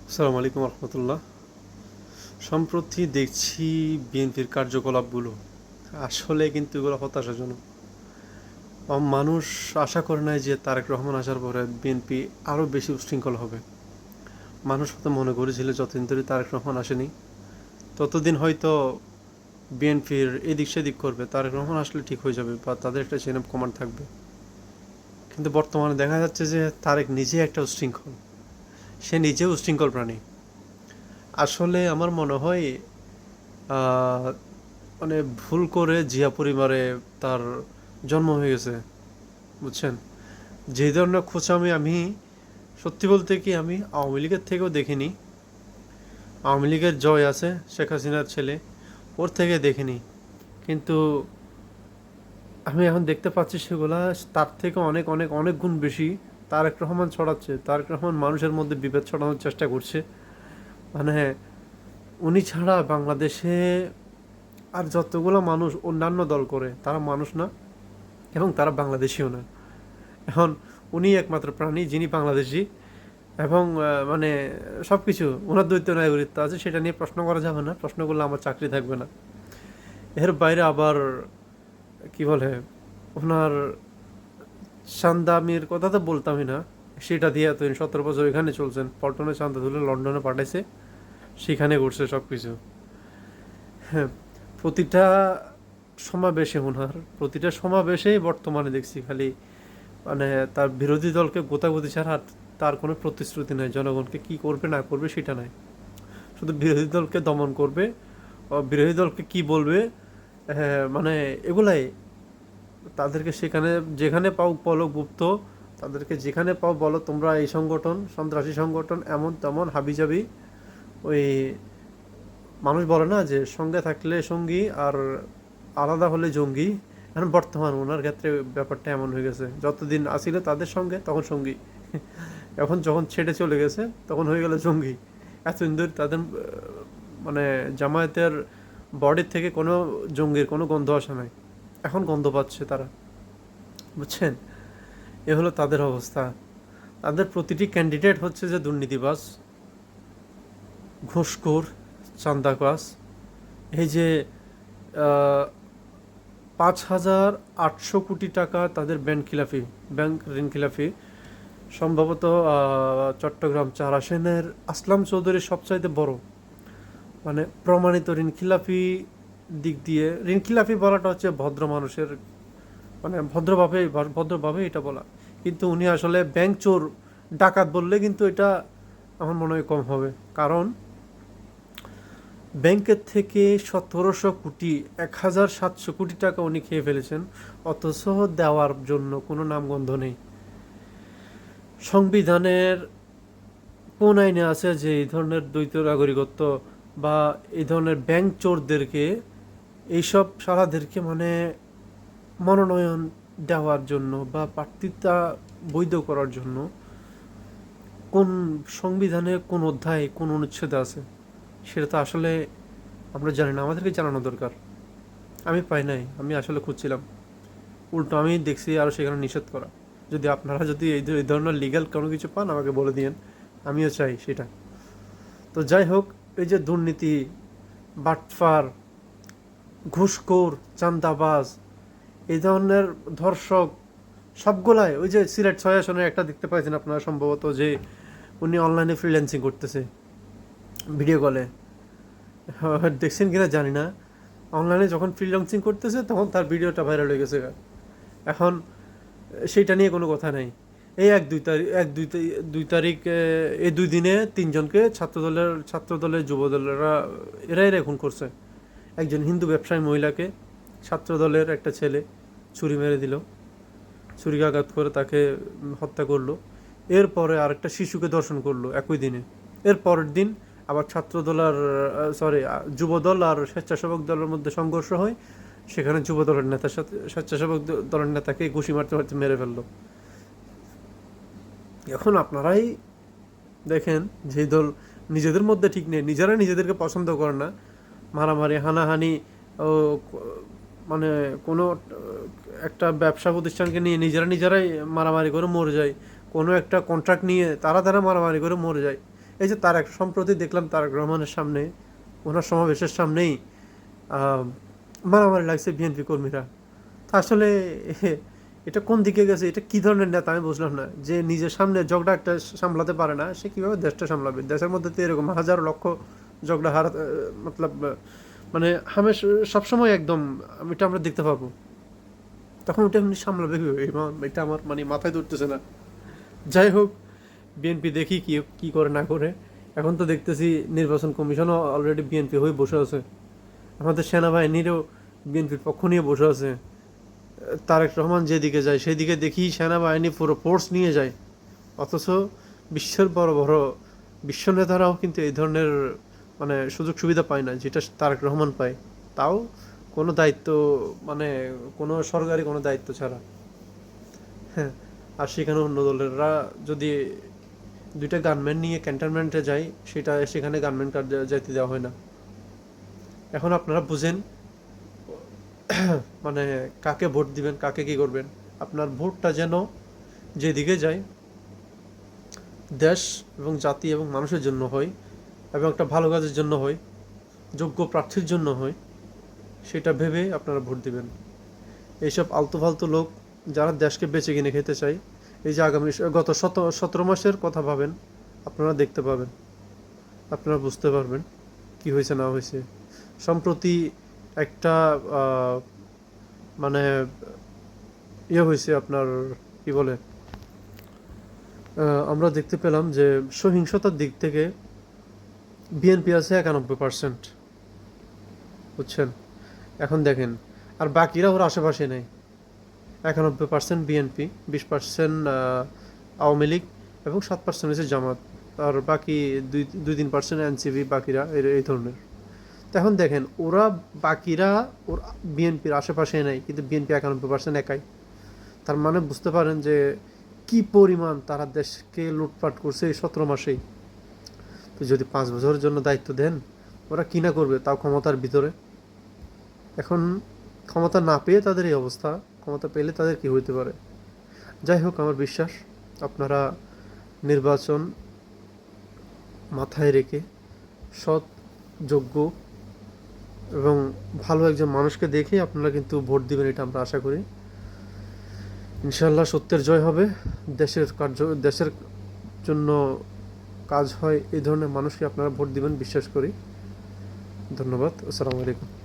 আসসালামু আলাইকুম রহমতুল্লাহ। সম্প্রতি দেখছি বিএনপির কার্যকলাপগুলো আসলে কিন্তু এগুলো হতাশাজনক। মানুষ আশা করে নাই যে তারেক রহমান আসার পরে বিএনপি আরও বেশি উশৃঙ্খল হবে। মানুষ হয়তো মনে করেছিল যতদিন ধরে তারেক রহমান আসেনি ততদিন হয়তো বিএনপির এদিক সেদিক করবে, তারেক রহমান আসলে ঠিক হয়ে যাবে বা তাদের একটা চেন অফ কমান্ড থাকবে। কিন্তু বর্তমানে দেখা যাচ্ছে যে তারেক নিজে একটা উশৃঙ্খল, সে নিজেও উশৃঙ্খল প্রাণী। আসলে আমার মনে হয় আহ, মানে ভুল করে জিয়া পরিবারে তার জন্ম হয়ে গেছে, বুঝছেন। যে ধরনের খোঁচামি আমি সত্যি বলতে কি আমি আওয়ামী লীগের থেকেও দেখিনি। আওয়ামী লীগের জয় আছে শেখ হাসিনার ছেলে, ওর থেকে দেখিনি। কিন্তু আমি এখন দেখতে পাচ্ছি সেগুলা তার থেকে অনেক অনেক অনেক গুণ বেশি তারেক রহমান ছড়াচ্ছে। তারেক রহমান মানুষের মধ্যে বিভেদ ছড়ানোর চেষ্টা করছে। মানে উনি ছাড়া বাংলাদেশে আর যতগুলো মানুষ অন্যান্য দল করে তারা মানুষ না, এবং তারা বাংলাদেশিও না। এখন উনি একমাত্র প্রাণী যিনি বাংলাদেশি, এবং মানে সব কিছু ওনার দ্বৈত নাগরিকত্ব আছে, সেটা নিয়ে প্রশ্ন করা যাবে না, প্রশ্ন করলে আমার চাকরি থাকবে না। এর বাইরে আবার কি বলে ওনার চান্দামির কথা তো বলতামই না, সেটা দিয়ে এতদিন 17 বছর এখানে চলছেন, পল্টনে চান্দা তুলে লন্ডনে পাঠাইছে, সেখানে করছে সব কিছু। হ্যাঁ, প্রতিটা সমাবেশে ওনার প্রতিটা সমাবেশেই বর্তমানে দেখছি খালি মানে তার বিরোধী দলকে গোতাগুতি ছাড়া আর তার কোনো প্রতিশ্রুতি নাই। জনগণকে কি করবে না করবে সেটা নাই, শুধু বিরোধী দলকে দমন করবে, বিরোধী দলকে কি বলবে, মানে এগুলাই। তাদেরকে সেখানে যেখানে পাও বলো গুপ্ত, তাদেরকে যেখানে পাও বলো তোমরা এই সংগঠন সন্ত্রাসী সংগঠন এমন তেমন হাবিজাবি। ওই মানুষ বলে না যে সঙ্গে থাকলে সঙ্গী আর আলাদা হলে জঙ্গি। এখন বর্তমান ওনার ক্ষেত্রে ব্যাপারটা এমন হয়ে গেছে, যতদিন আসিল তাদের সঙ্গে তখন সঙ্গী, এখন যখন ছেড়ে চলে গেছে তখন হয়ে গেল জঙ্গি। এতদিন ধরে তাদের মানে জামায়াতের বডির থেকে কোনো জঙ্গির কোনো গন্ধ আসে নাই, এখন গন্ধ পাচ্ছে তারা, বুঝছেন। এ হলো তাদের অবস্থা। তাদের প্রতিটি ক্যান্ডিডেট হচ্ছে যে দুর্নীতিবাজ, ঘুষখোর, চাঁদাবাজ। এই যে 5,800 কোটি টাকা তাদের ব্যাংক ঋণ খিলাফি, সম্ভবত চট্টগ্রাম 4 আসনের আসলাম চৌধুরী সবচাইতে বড় মানে প্রমাণিত ঋণ খিলাফি। দিক দিয়ে ঋণ খিলাফি বলাটা হচ্ছে ভদ্র মানুষের মানে ভদ্রভাবে এটা বলা, কিন্তু উনি আসলে ব্যাংক চোর ডাকাত বললে কিন্তু এটা আমার মনে হয় কম হবে। কারণ ব্যাংকের থেকে 1,700 কোটি 1,700 কোটি টাকা উনি খেয়ে ফেলেছেন, অথচ দেওয়ার জন্য কোনো নামগন্ধ নেই। সংবিধানের কোন আইনে আছে যে এই ধরনের দ্বৈত নাগরিকত্ব বা এই ধরনের ব্যাংক চোরদেরকে, এইসব সারাদেরকে মানে মনোনয়ন দেওয়ার জন্য বা প্রার্থিতা বৈধ করার জন্য কোন সংবিধানে কোন অধ্যায় কোন অনুচ্ছেদে আছে, সেটা তো আসলে আমরা জানি না, আমাদেরকে জানানো দরকার। আমি পাই নাই, আমি আসলে খুঁজছিলাম, উল্টো আমি দেখছি আরও সেখানে নিষেধ করা। যদি আপনারা যদি এই ধরনের লিগ্যাল কোনো কিছু পান আমাকে বলে দিয়েন, আমিও চাই সেটা। তো যাই হোক, এই যে দুর্নীতি, বাটফার, ঘুষখোর, চাঁদাবাজ, এই ধরনের ধর্ষক, সবগুলাই ওই যে সিলেট 6 আসনে একটা দেখতে পাইছেন আপনারা সম্ভবত, যে উনি অনলাইনে ফ্রিল্যান্সিং করতেছে ভিডিও কলে, দেখছেন কিনা জানি না। অনলাইনে যখন ফ্রিল্যান্সিং করতেছে তখন তার ভিডিওটা ভাইরাল হয়ে গেছে। এখন সেইটা নিয়ে কোনো কথা নাই। এই 1-2 তারিখ এই 2 দিনে 3জনকে ছাত্রদলের যুবদলেরা এরাই খুন করছে। একজন হিন্দু ব্যবসায়ী মহিলাকে ছাত্রদলের একটা ছেলে ছুরি মেরে দিল, ছুরিকাঘাত করে তাকে হত্যা করলো। এরপরে আরেকটা শিশুকে ধর্ষণ করলো একই দিনে। এর পরের দিন আবার ছাত্রদল আর যুবদল আর স্বেচ্ছাসেবক দলের মধ্যে সংঘর্ষ হয়, সেখানে যুবদলের নেতার সাথে স্বেচ্ছাসেবক দলের নেতাকে ঘুষি মারতে মারতে মেরে ফেললো। এখন আপনারাই দেখেন, যে দল নিজেদের মধ্যে ঠিক নেই, নিজেরা নিজেদেরকে পছন্দ করে না, মারামারি হানাহানি, ও মানে কোনো একটা ব্যবসা প্রতিষ্ঠানকে নিয়ে নিজেরাই মারামারি করে মরে যায়, কোনো একটা কন্ট্রাক্ট নিয়ে তারা মারামারি করে মরে যায়। এই যে তারেক, সম্প্রতি দেখলাম তারেক রহমানের সামনে, ওনার সমাবেশের সামনেই আহ, মারামারি লাগছে বিএনপি কর্মীরা। তা আসলে এটা কোন দিকে গেছে? এটা কি ধরনের নেতা আমি বুঝলাম না, যে নিজের সামনে ঝগড়া একটা সামলাতে পারে না, সে কিভাবে দেশটা সামলাবে? দেশের মধ্যে তো এরকম হাজার লক্ষ ঝগড়া মতলব মানে হামেশ সবসময় একদম এটা আমরা দেখতে পাবো। তখন ওটা এমনি সামলাবে কিভাবে? এটা আমার মানে মাথায় ধরতেছে না। যাই হোক, বিএনপি দেখি কি কি করে না করে। এখন তো দেখতেছি নির্বাচন কমিশনও অলরেডি বিএনপি হয়ে বসে আছে, আমাদের সেনাবাহিনীরও বিএনপির পক্ষ নিয়ে বসে আছে। তারেক রহমান যেদিকে যায় সেদিকে দেখি সেনাবাহিনী পুরো ফোর্স নিয়ে যায়, অথচ বিশ্বের বড় বড় বিশ্ব নেতারাও কিন্তু এই ধরনের মানে সুযোগ সুবিধা পায় না যেটা তারেক রহমান পায়, তাও কোনো দায়িত্ব মানে কোনো সরকারি কোনো দায়িত্ব ছাড়া। হ্যাঁ, আর সেখানে অন্য দলেররা যদি দুইটা গানম্যান নিয়ে ক্যান্টনমেন্টে যায়, সেখানে গানম্যান কার্ড যাইতে দেওয়া হয় না। এখন আপনারা বুঝেন মানে কাকে ভোট দিবেন, কাকে কি করবেন। আপনার ভোটটা যেন যেদিকে যায় দেশ এবং জাতি এবং মানুষের জন্য হয়, এবং একটা ভালো কাজের জন্য হয়, যোগ্য প্রার্থীর জন্য হয়, সেটা ভেবে আপনারা ভোট দিবেন। এইসব আলতু ফালতু লোক যারা দেশকে বেঁচে কিনে খেতে চায়, এই যে আগামী গত 17 মাসের কথা ভাবেন, আপনারা দেখতে পাবেন, আপনারা বুঝতে পারবেন কি হয়েছে না হয়েছে। সম্প্রতি একটা মানে হয়েছে আপনার, কি বলে, আমরা দেখতে পেলাম যে সহিংসতার দিক থেকে বিএনপি আছে 91%, বুঝছেন? এখন দেখেন, আর বাকিরা ওর আশেপাশে নেই। 91% বিএনপি, 20% আওয়ামী লীগ এবং 7% হচ্ছে জামাত, আর বাকি 2-3% এনসিপি, বাকিরা এই ধরনের। তো এখন দেখেন, ওরা বাকিরা ওর বিএনপির আশেপাশে নেই, কিন্তু বিএনপি 91% একাই। তার মানে বুঝতে পারেন যে কি পরিমাণ তারা দেশকে লুটপাট করছে এই 17 মাসেই। তো যদি 5 বছরের জন্য দায়িত্ব দেন, ওরা কি না করবে, তাও ক্ষমতার ভিতরে। এখন ক্ষমতা না পেয়ে তাদের এই অবস্থা, ক্ষমতা পেলে তাদের কি হইতে পারে। যাই হোক, আমার বিশ্বাস আপনারা নির্বাচন মাথায় রেখে সৎ, যোগ্য এবং ভালো একজন মানুষকে দেখে আপনারা কিন্তু ভোট দিবেন, এটা আমরা আশা করি। ইনশাল্লাহ সত্যের জয় হবে, দেশের জন্য কাজ হয় এই ধরনের মানুষকে আপনারা ভোট দিবেন বিশ্বাস করি। ধন্যবাদ। আসসালামু আলাইকুম।